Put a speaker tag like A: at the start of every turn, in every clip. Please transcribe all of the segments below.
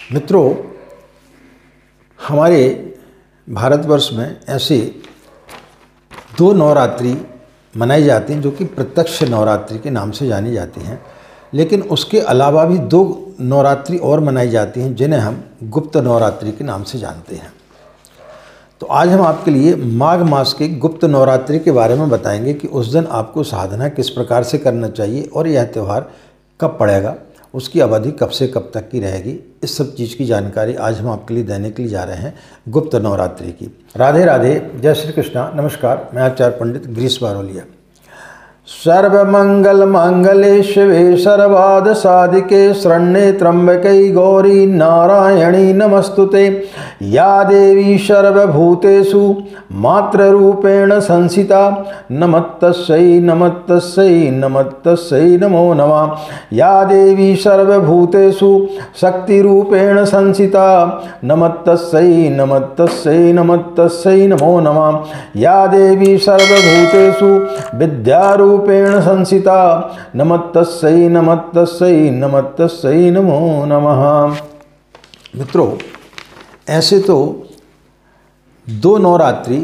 A: मित्रों, हमारे भारतवर्ष में ऐसे दो नवरात्रि मनाई जाती हैं जो कि प्रत्यक्ष नवरात्रि के नाम से जानी जाती हैं, लेकिन उसके अलावा भी दो नवरात्रि और मनाई जाती हैं जिन्हें हम गुप्त नवरात्रि के नाम से जानते हैं। तो आज हम आपके लिए माघ मास के गुप्त नवरात्रि के बारे में बताएंगे कि उस दिन आपको साधना किस प्रकार से करना चाहिए और यह त्यौहार कब पड़ेगा, उसकी अवधि कब से कब तक की रहेगी। इस सब चीज़ की जानकारी आज हम आपके लिए देने के लिए जा रहे हैं गुप्त नवरात्रि की। राधे राधे, जय श्री कृष्णा, नमस्कार। मैं आचार्य पंडित गिरीश बारोलिया। सर्वमंगल मांगल्ये शिवे सर्वार्थ साधिके शरण्ये त्र्यंबके गौरी नारायणी नमस्तुते। या देवी सर्वभूतेषु मातृरूपेण संस्थिता नमस्तस्यै नमस्तस्यै नमस्तस्यै नमो नमः। या देवी सर्वभूतेषु शक्तिरूपेण संस्थिता नमस्तस्यै नमस्तस्यै नमस्तस्यै नमो नमः। या देवी सर्वभूतेषु विद्यारूपेण संस्थिता नमस्तस्यै नमस्तस्यै नमस्तस्यै नमो नमः। मित्रों, ऐसे तो दो नवरात्रि,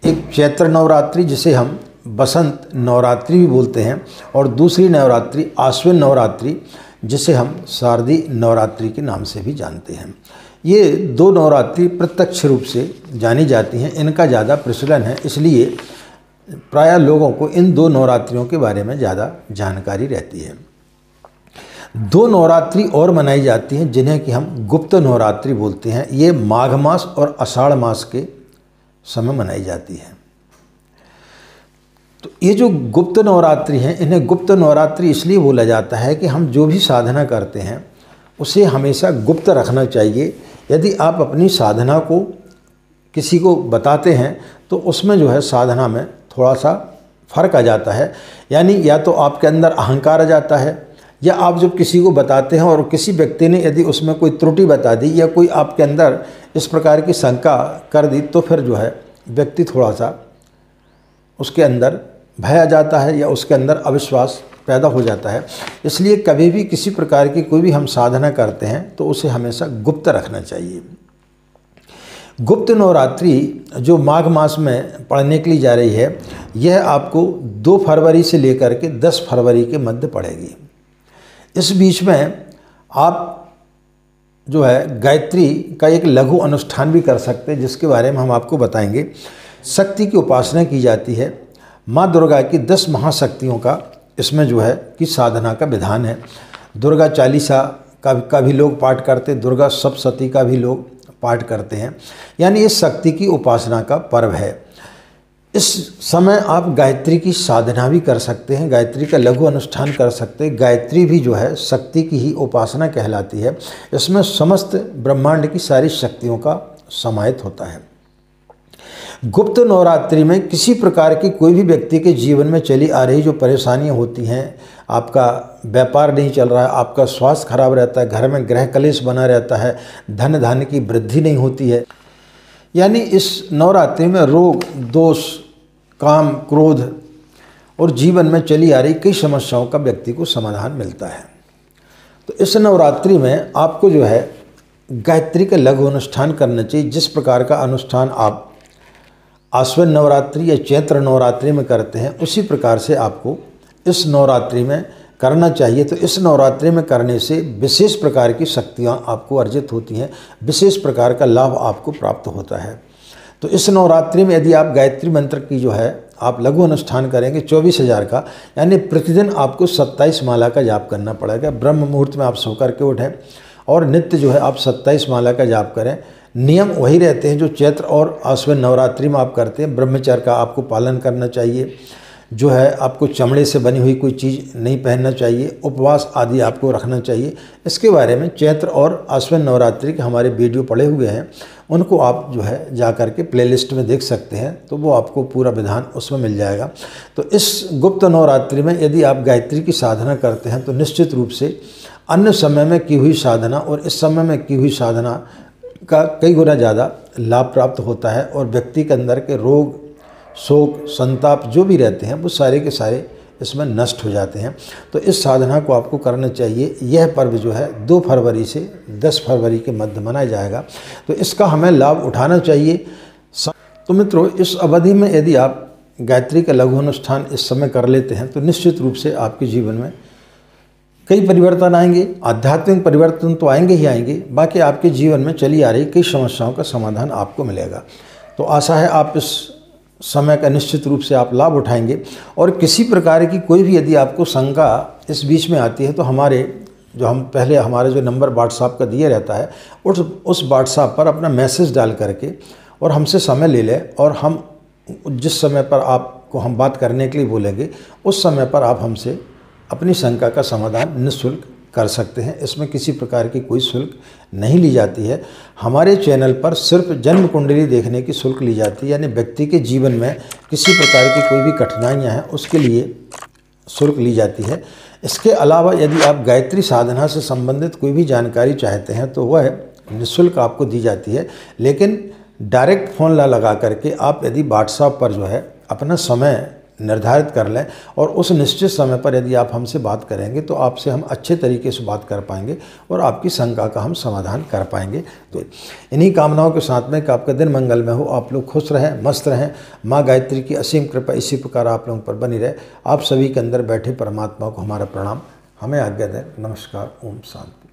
A: एक चैत्र नवरात्रि जिसे हम बसंत नवरात्रि भी बोलते हैं और दूसरी नवरात्रि आश्विन नवरात्रि जिसे हम शारदीय नवरात्रि के नाम से भी जानते हैं। ये दो नवरात्रि प्रत्यक्ष रूप से जानी जाती हैं, इनका ज़्यादा प्रचलन है, इसलिए प्रायः लोगों को इन दो नवरात्रियों के बारे में ज़्यादा जानकारी रहती है। दो नवरात्रि और मनाई जाती हैं जिन्हें कि हम गुप्त नवरात्रि बोलते हैं। ये माघ मास और आषाढ़ मास के समय मनाई जाती है। तो ये जो गुप्त नवरात्रि हैं, इन्हें गुप्त नवरात्रि इसलिए बोला जाता है कि हम जो भी साधना करते हैं उसे हमेशा गुप्त रखना चाहिए। यदि आप अपनी साधना को किसी को बताते हैं तो उसमें जो है साधना में थोड़ा सा फर्क आ जाता है, यानी या तो आपके अंदर अहंकार आ जाता है, या आप जब किसी को बताते हैं और किसी व्यक्ति ने यदि उसमें कोई त्रुटि बता दी या कोई आपके अंदर इस प्रकार की शंका कर दी तो फिर जो है व्यक्ति थोड़ा सा उसके अंदर भय आ जाता है या उसके अंदर अविश्वास पैदा हो जाता है। इसलिए कभी भी किसी प्रकार की कोई भी हम साधना करते हैं तो उसे हमेशा गुप्त रखना चाहिए। गुप्त नवरात्रि जो माघ मास में पढ़ने के लिए जा रही है, यह आपको 2 फरवरी से लेकर के 10 फरवरी के मध्य पड़ेगी। इस बीच में आप जो है गायत्री का एक लघु अनुष्ठान भी कर सकते हैं, जिसके बारे में हम आपको बताएंगे। शक्ति की उपासना की जाती है। माँ दुर्गा की 10 महाशक्तियों का इसमें जो है कि साधना का विधान है। दुर्गा चालीसा का भी लोग पाठ करते हैं, दुर्गा सप्तशती का भी लोग पाठ करते हैं, यानी इस शक्ति की उपासना का पर्व है। इस समय आप गायत्री की साधना भी कर सकते हैं, गायत्री का लघु अनुष्ठान कर सकते हैं। गायत्री भी जो है शक्ति की ही उपासना कहलाती है। इसमें समस्त ब्रह्मांड की सारी शक्तियों का समाहित होता है। गुप्त नवरात्रि में किसी प्रकार की कोई भी व्यक्ति के जीवन में चली आ रही जो परेशानियां होती हैं, आपका व्यापार नहीं चल रहा है, आपका स्वास्थ्य खराब रहता है, घर में गृह कलेश बना रहता है, धन धान्य की वृद्धि नहीं होती है, यानी इस नवरात्रि में रोग दोष काम क्रोध और जीवन में चली आ रही कई समस्याओं का व्यक्ति को समाधान मिलता है। तो इस नवरात्रि में आपको जो है गायत्री का लघु अनुष्ठान करना चाहिए। जिस प्रकार का अनुष्ठान आप आश्विन नवरात्रि या चैत्र नवरात्रि में करते हैं, उसी प्रकार से आपको इस नवरात्रि में करना चाहिए। तो इस नवरात्रि में करने से विशेष प्रकार की शक्तियाँ आपको अर्जित होती हैं, विशेष प्रकार का लाभ आपको प्राप्त होता है। तो इस नवरात्रि में यदि आप गायत्री मंत्र की जो है आप लघु अनुष्ठान करेंगे 24,000 का, यानी प्रतिदिन आपको 27 माला का जाप करना पड़ेगा। ब्रह्म मुहूर्त में आप सो करके उठें और नित्य जो है आप 27 माला का जाप करें। नियम वही रहते हैं जो चैत्र और आश्विन नवरात्रि में आप करते हैं। ब्रह्मचर्य का आपको पालन करना चाहिए, जो है आपको चमड़े से बनी हुई कोई चीज़ नहीं पहनना चाहिए, उपवास आदि आपको रखना चाहिए। इसके बारे में चैत्र और आश्विन नवरात्रि के हमारे वीडियो पड़े हुए हैं, उनको आप जो है जा कर के प्लेलिस्ट में देख सकते हैं, तो वो आपको पूरा विधान उसमें मिल जाएगा। तो इस गुप्त नवरात्रि में यदि आप गायत्री की साधना करते हैं तो निश्चित रूप से अन्य समय में की हुई साधना और इस समय में की हुई साधना का कई गुना ज़्यादा लाभ प्राप्त होता है और व्यक्ति के अंदर के रोग शोक संताप जो भी रहते हैं वो सारे के सारे इसमें नष्ट हो जाते हैं। तो इस साधना को आपको करना चाहिए। यह पर्व जो है 2 फरवरी से 10 फरवरी के मध्य मनाया जाएगा, तो इसका हमें लाभ उठाना चाहिए। तो मित्रों, इस अवधि में यदि आप गायत्री का लघु अनुष्ठान इस समय कर लेते हैं तो निश्चित रूप से आपके जीवन में कई परिवर्तन आएंगे। आध्यात्मिक परिवर्तन तो आएंगे ही आएंगे, बाकी आपके जीवन में चली आ रही कई समस्याओं का समाधान आपको मिलेगा। तो आशा है आप इस समय का निश्चित रूप से आप लाभ उठाएंगे। और किसी प्रकार की कोई भी यदि आपको शंका इस बीच में आती है तो हमारे जो नंबर व्हाट्सएप का दिया रहता है, उस व्हाट्सएप पर अपना मैसेज डाल करके और हमसे समय ले लें, और हम जिस समय पर आपको हम बात करने के लिए बोलेंगे उस समय पर आप हमसे अपनी शंका का समाधान निःशुल्क कर सकते हैं। इसमें किसी प्रकार की कोई शुल्क नहीं ली जाती है। हमारे चैनल पर सिर्फ जन्म कुंडली देखने की शुल्क ली जाती है, यानी व्यक्ति के जीवन में किसी प्रकार की कोई भी कठिनाइयाँ हैं उसके लिए शुल्क ली जाती है। इसके अलावा यदि आप गायत्री साधना से संबंधित कोई भी जानकारी चाहते हैं तो वह निःशुल्क आपको दी जाती है। लेकिन डायरेक्ट फ़ोन लगा करके आप यदि व्हाट्सएप पर जो है अपना समय निर्धारित कर लें और उस निश्चित समय पर यदि आप हमसे बात करेंगे तो आपसे हम अच्छे तरीके से बात कर पाएंगे और आपकी शंका का हम समाधान कर पाएंगे। तो इन्हीं कामनाओं के साथ में कि आपका दिन मंगलमय हो, आप लोग खुश रहें, मस्त रहें, माँ गायत्री की असीम कृपा इसी प्रकार आप लोगों पर बनी रहे। आप सभी के अंदर बैठे परमात्मा को हमारा प्रणाम। हमें आज्ञा दें। नमस्कार। ओम शांति।